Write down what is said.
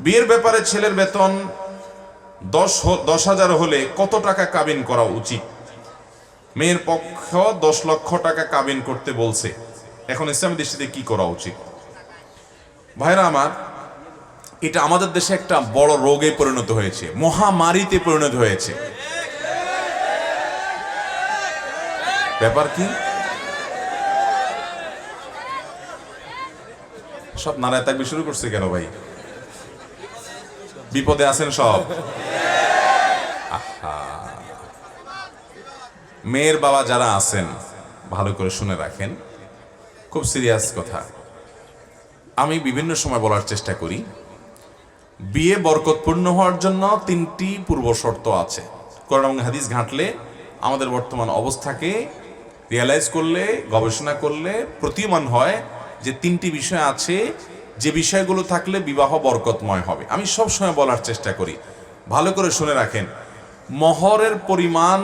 বিয়ের ব্যাপারে ছেলের বেতন 10,000 হলে কত টাকা কাবিন করা উচিত? মেয়ের পক্ষ 10 লক্ষ টাকা কাবিন করতে বলছে, এখন ইসলামী দৃষ্টিতে কি করা উচিত? ভাইরা আমার, এটা আমাদের দেশে একটা বড় রোগে পরিণত হয়েছে, মহামারীতে পরিণত হয়েছে। ব্যাপার কি? সব নারায় তাকবীর শুরু করছে কেন ভাই? বিপদে আছেন সব? মেয়ের বাবা যারা আছেন ভালো করে শুনে রাখেন, খুব সিরিয়াস কথা। আমি বিভিন্ন সময় বলার চেষ্টা করি, বিয়ে বরকতপূর্ণ হওয়ার জন্য 3টি পূর্ব শর্ত আছে। কোরআন এবং হাদিস ঘাঁটলে আমাদের বর্তমান অবস্থাকে রিয়ালাইজ করলে, গবেষণা করলে প্রতীয়মান হয় যে 3টি বিষয় আছে, যে বিষয়গুলো থাকলে বিবাহ বরকতময় হবে। আমি সব সময় বলার চেষ্টা করি, ভালো করে শুনে রাখেন। মহরের পরিমাণ